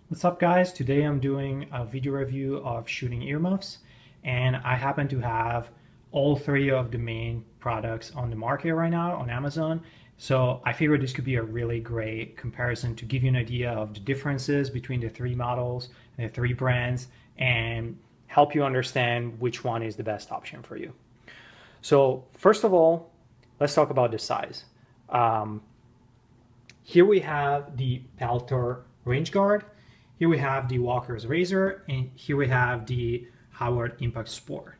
What's up guys? Today I'm doing a video review of shooting earmuffs, and I happen to have all three of the main products on the market right now on Amazon. So I figured this could be a really great comparison to give you an idea of the differences between the three models and the three brands and help you understand which one is the best option for you. So first of all, let's talk about the size. Here we have the Peltor Range Guard. Here we have the Walker's Razor, and here we have the Howard Impact Sport.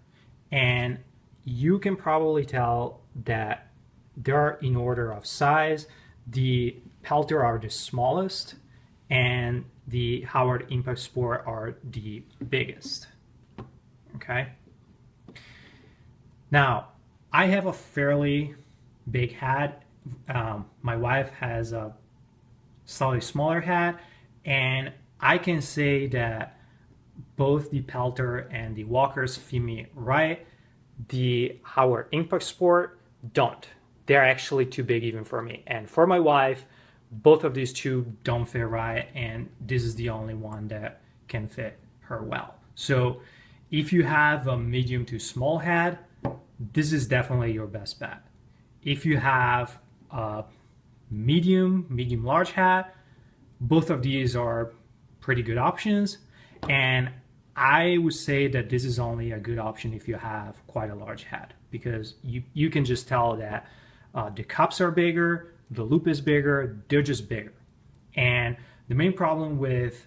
And you can probably tell that they're in order of size. The Peltor are the smallest, and the Howard Impact Sport are the biggest. Okay. Now, I have a fairly big hat. My wife has a slightly smaller hat, and I can say that both the Peltor and the Walkers fit me right. The Howard Impact Sport don't. They're actually too big even for me. And for my wife, both of these two don't fit right, and this is the only one that can fit her well. So if you have a medium to small hat, this is definitely your best bet. If you have a medium large hat, both of these are pretty good options, and I would say that this is only a good option if you have quite a large hat, because you can just tell that the cups are bigger, the loop is bigger, they're just bigger. And the main problem with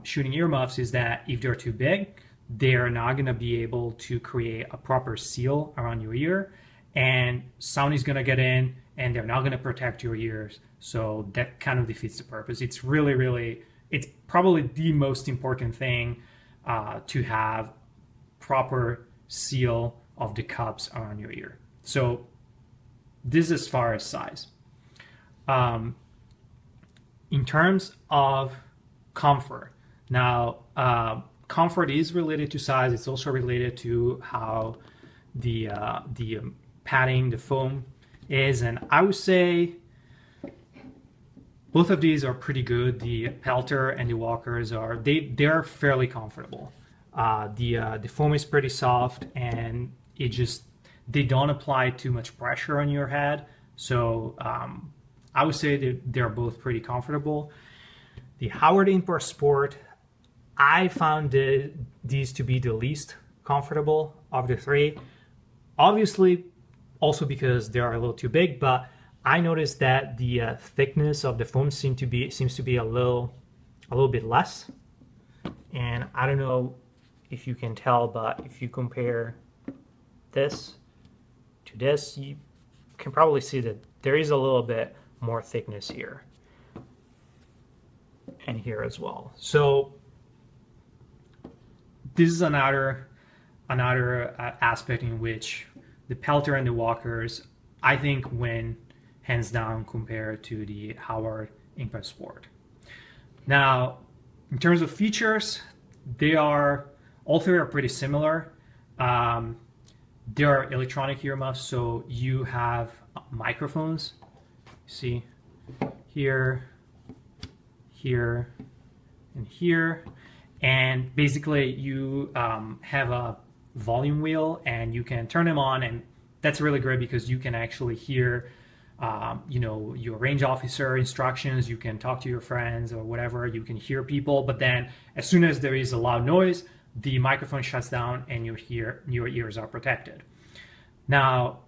shooting earmuffs is that if they're too big, they're not going to be able to create a proper seal around your ear, and sound is going to get in and they're not going to protect your ears. So that kind of defeats the purpose. It's it's probably the most important thing to have proper seal of the cups around your ear. So this is as far as size. In terms of comfort, now comfort is related to size. It's also related to how the padding, the foam is, and I would say both of these are pretty good. The Peltor and the Walkers they're fairly comfortable. The foam is pretty soft, and they don't apply too much pressure on your head. So I would say that they're both pretty comfortable. The Howard Impact Sport, I found these to be the least comfortable of the three. Obviously, also because they are a little too big, but I noticed that the thickness of the foam seems to be a little bit less. And I don't know if you can tell, but if you compare this to this, you can probably see that there is a little bit more thickness here and here as well. So this is another aspect in which the Peltor and the Walkers, I think, win hands down compared to the Howard Impact Sport. Now, in terms of features, all three are pretty similar. They are electronic earmuffs, so you have microphones. See here, here, and here, and basically you have a volume wheel, and you can turn them on, and that's really great because you can actually hear your range officer instructions. You can talk to your friends or whatever. You can hear people, but then as soon as there is a loud noise, the microphone shuts down and your ears are protected. Now,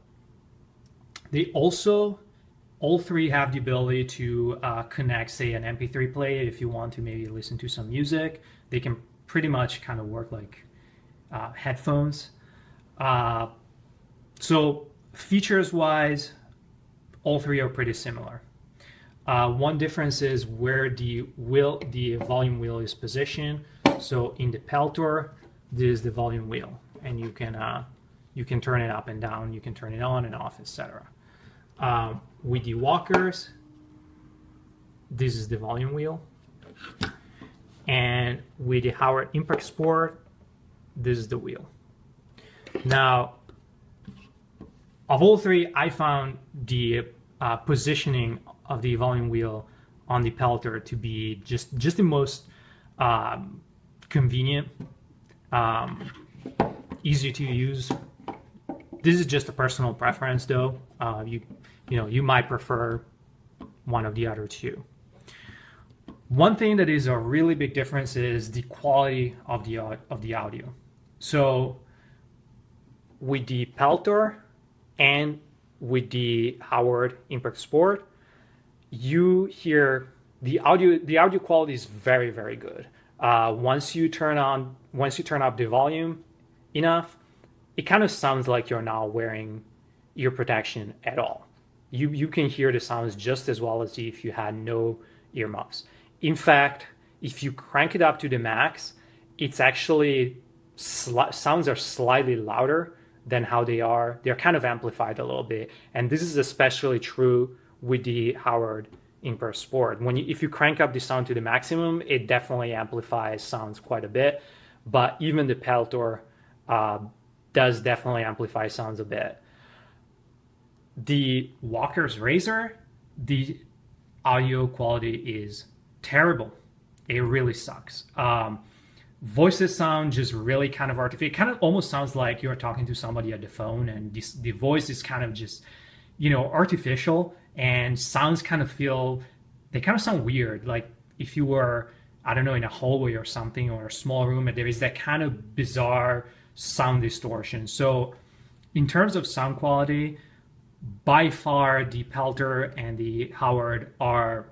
all three have the ability to connect, say, an MP3 player. If you want to maybe listen to some music, they can pretty much kind of work like headphones. So features wise, all three are pretty similar. One difference is where the volume wheel is positioned. So in the Peltor, this is the volume wheel, and you can turn it up and down, you can turn it on and off, etc. With the Walkers, this is the volume wheel, and with the Howard Impact Sport, this is the wheel. Now, of all three, I found the positioning of the volume wheel on the Peltor to be just the most convenient, easy to use. This is just a personal preference, though. You might prefer one of the other two. One thing that is a really big difference is the quality of the audio. So with the Peltor and with the Howard Impact Sport, you hear the audio quality is very, very good. Once you turn up the volume enough, it kind of sounds like you're not wearing ear protection at all. You can hear the sounds just as well as if you had no earmuffs. In fact, if you crank it up to the max, it's actually sounds are slightly louder than how they are. They're kind of amplified a little bit, and this is especially true with the Howard Impact Sport. If you crank up the sound to the maximum, it definitely amplifies sounds quite a bit. But even the Peltor does definitely amplify sounds a bit. The Walker's Razor, the audio quality is terrible. It really sucks. Voices sound just really kind of artificial. It kind of almost sounds like you're talking to somebody at the phone, and the voice is kind of just, artificial, and sounds kind of sound weird. Like if you were, I don't know, in a hallway or something, or a small room, and there is that kind of bizarre sound distortion. So in terms of sound quality, by far the Peltor and the Howard are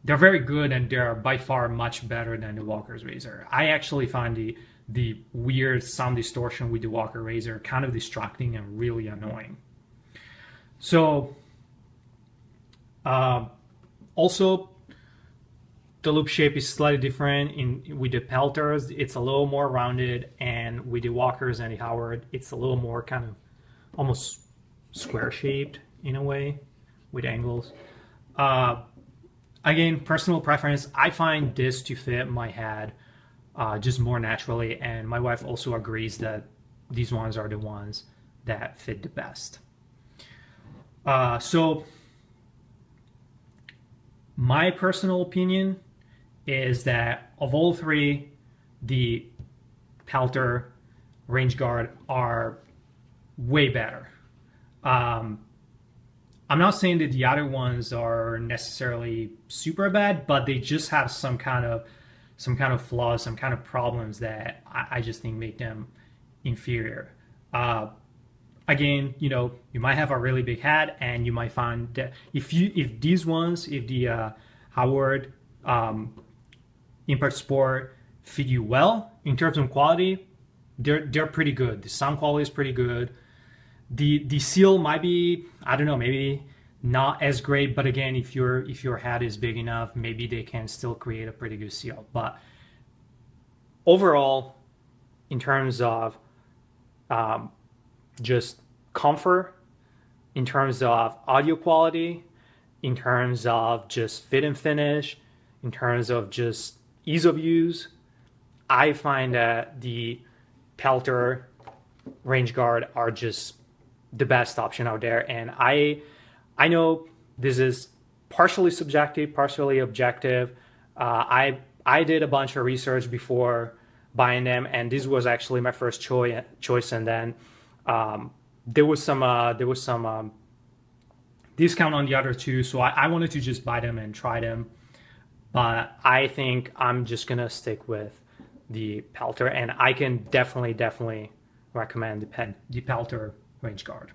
they're very good, and they're by far much better than the Walker's Razor. I actually find the weird sound distortion with the Walker Razor kind of distracting and really annoying. So also the loop shape is slightly different with the Peltors. It's a little more rounded, and with the Walkers and the Howard, it's a little more kind of almost square shaped in a way with angles. Again, personal preference. I find this to fit my head just more naturally, and my wife also agrees that these ones are the ones that fit the best. So my personal opinion is that of all three, the Peltor Range Guard are way better. I'm not saying that the other ones are necessarily super bad, but they just have some kind of flaws, some kind of problems that I just think make them inferior. Again, you might have a really big head, and you might find that if the Howard Impact Sport fit you well in terms of quality, they're pretty good. The sound quality is pretty good. The seal might be, I don't know, maybe not as great, but again, if your head is big enough, maybe they can still create a pretty good seal. But overall, in terms of just comfort, in terms of audio quality, in terms of just fit and finish, in terms of just ease of use, I find that the Peltor Range Guard are just the best option out there. And I know this is partially subjective, partially objective. I did a bunch of research before buying them, and this was actually my first choice. And then there was some discount on the other two, so I wanted to just buy them and try them. But I think I'm just gonna stick with the Peltor, and I can definitely recommend the Peltor Range Guard.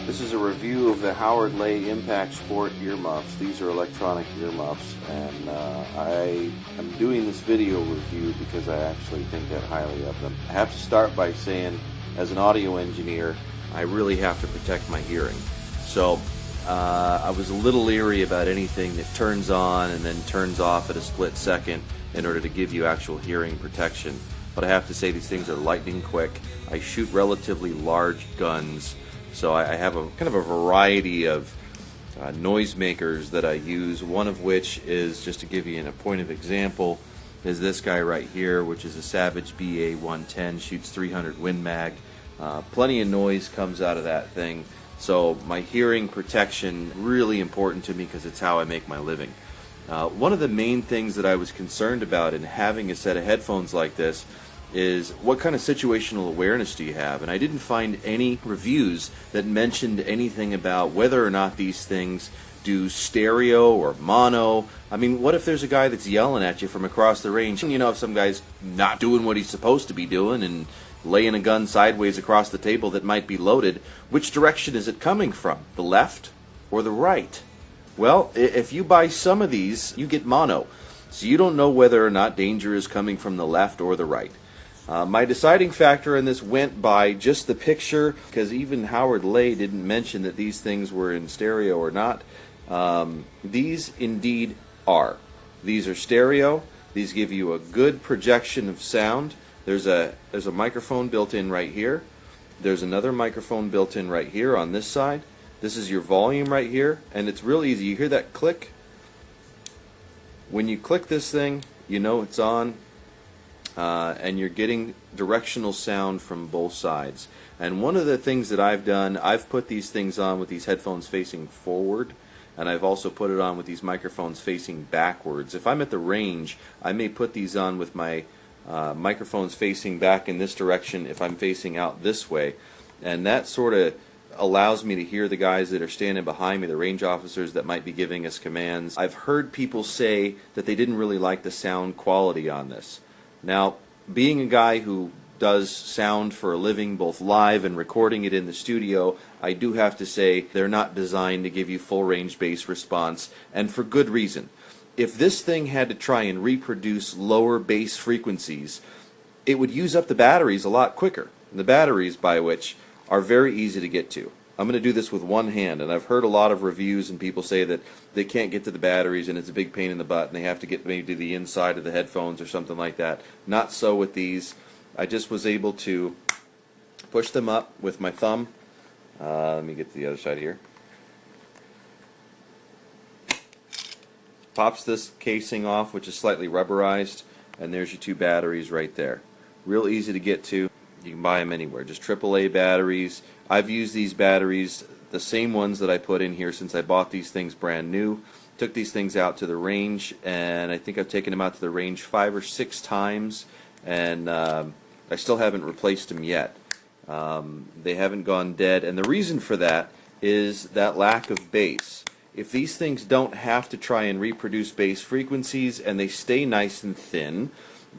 This is a review of the Howard Leight Impact Sport earmuffs. These are electronic earmuffs, and I am doing this video review because I actually think that highly of them. I have to start by saying, as an audio engineer, I really have to protect my hearing. So I was a little leery about anything that turns on and then turns off at a split second in order to give you actual hearing protection. But I have to say, these things are lightning quick. I shoot relatively large guns, so I have a kind of a variety of noisemakers that I use. One of which is, just to give you a point of example, is this guy right here, which is a Savage BA-110, shoots 300 Win Mag. Plenty of noise comes out of that thing. So my hearing protection really important to me because it's how I make my living. One of the main things that I was concerned about in having a set of headphones like this is what kind of situational awareness do you have? And I didn't find any reviews that mentioned anything about whether or not these things do stereo or mono. I mean, what if there's a guy that's yelling at you from across the range? You know, if some guy's not doing what he's supposed to be doing and laying a gun sideways across the table that might be loaded, which direction is it coming from? The left or the right? Well, if you buy some of these, you get mono. So you don't know whether or not danger is coming from the left or the right. My deciding factor in this went by just the picture, because even Howard Leight didn't mention that these things were in stereo or not. These indeed are. These are stereo. These give you a good projection of sound. There's a microphone built in right here. There's another microphone built in right here on this side. This is your volume right here, and it's real easy. You hear that click? When you click this thing, you know it's on. And you're getting directional sound from both sides. And one of the things that I've done, I've put these things on with these headphones facing forward, and I've also put it on with these microphones facing backwards. If I'm at the range, I may put these on with my microphones facing back in this direction if I'm facing out this way, and that sort of allows me to hear the guys that are standing behind me, the range officers that might be giving us commands. I've heard people say that they didn't really like the sound quality on this. Now, being a guy who does sound for a living, both live and recording it in the studio, I do have to say they're not designed to give you full range bass response, and for good reason. If this thing had to try and reproduce lower bass frequencies, it would use up the batteries a lot quicker. The batteries, by which, are very easy to get to. I'm going to do this with one hand, and I've heard a lot of reviews and people say that they can't get to the batteries and it's a big pain in the butt and they have to get maybe to the inside of the headphones or something like that. Not so with these. I just was able to push them up with my thumb. Let me get to the other side here. Pops this casing off, which is slightly rubberized, and there's your two batteries right there. Real easy to get to. You can buy them anywhere. Just AAA batteries. I've used these batteries, the same ones that I put in here since I bought these things brand new. Took these things out to the range, and I think I've taken them out to the range 5 or 6 times, and I still haven't replaced them yet. They haven't gone dead, and the reason for that is that lack of bass. If these things don't have to try and reproduce bass frequencies and they stay nice and thin,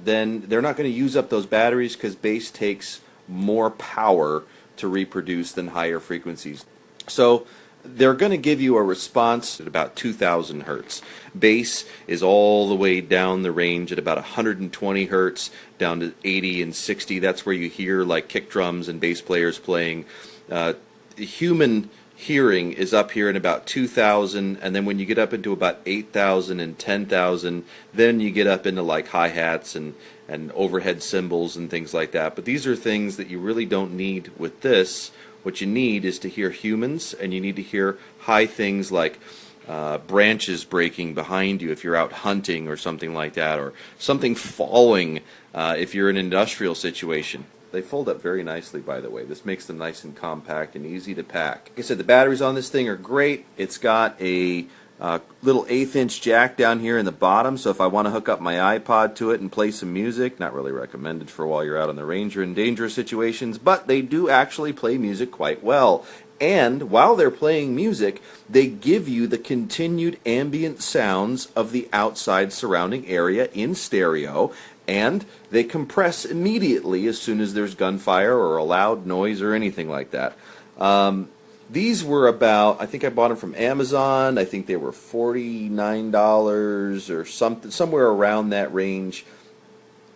then they're not going to use up those batteries because bass takes more power to reproduce than higher frequencies. So they're going to give you a response at about 2,000 hertz. Bass is all the way down the range at about 120 hertz, down to 80 and 60. That's where you hear like kick drums and bass players playing. Human hearing is up here in about 2,000, and then when you get up into about 8,000 and 10,000, then you get up into like hi-hats and overhead cymbals and things like that. But these are things that you really don't need with this. What you need is to hear humans, and you need to hear high things like branches breaking behind you if you're out hunting or something like that, or something falling if you're in an industrial situation. They fold up very nicely, by the way. This makes them nice and compact and easy to pack. Like I said, the batteries on this thing are great. It's got a little 1/8-inch jack down here in the bottom, so if I want to hook up my iPod to it and play some music, not really recommended for while you're out on the range or in dangerous situations, but they do actually play music quite well. And while they're playing music, they give you the continued ambient sounds of the outside surrounding area in stereo, and they compress immediately as soon as there's gunfire or a loud noise or anything like that. These were about, I think I bought them from Amazon. I think they were $49 or something, somewhere around that range.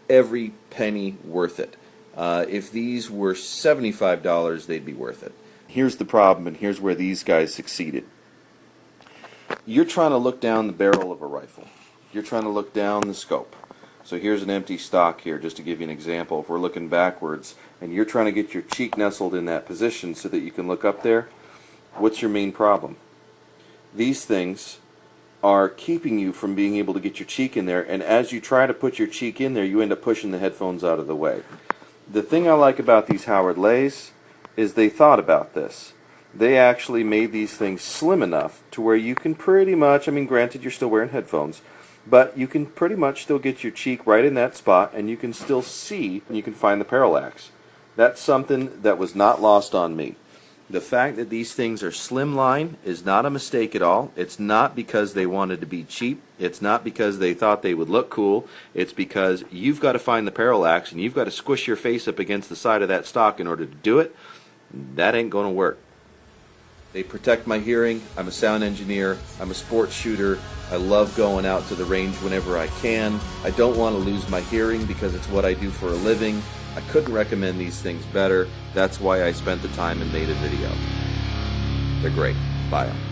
Every penny worth it. If these were $75, they'd be worth it. Here's the problem, and here's where these guys succeeded. You're trying to look down the barrel of a rifle. You're trying to look down the scope. So here's an empty stock here, just to give you an example. If we're looking backwards, and you're trying to get your cheek nestled in that position so that you can look up there, what's your main problem? These things are keeping you from being able to get your cheek in there, and as you try to put your cheek in there, you end up pushing the headphones out of the way. The thing I like about these Howard Leights is they thought about this. they actually made these things slim enough to where you can pretty much, I mean, granted you're still wearing headphones, but you can pretty much still get your cheek right in that spot, and you can still see, and you can find the parallax. That's something that was not lost on me. The fact that these things are slimline is not a mistake at all. It's not because they wanted to be cheap. It's not because they thought they would look cool. It's because you've got to find the parallax, and you've got to squish your face up against the side of that stock in order to do it. That ain't going to work. They protect my hearing. I'm a sound engineer. I'm a sports shooter. I love going out to the range whenever I can. I don't want to lose my hearing because it's what I do for a living. I couldn't recommend these things better. That's why I spent the time and made a video. They're great. Buy them.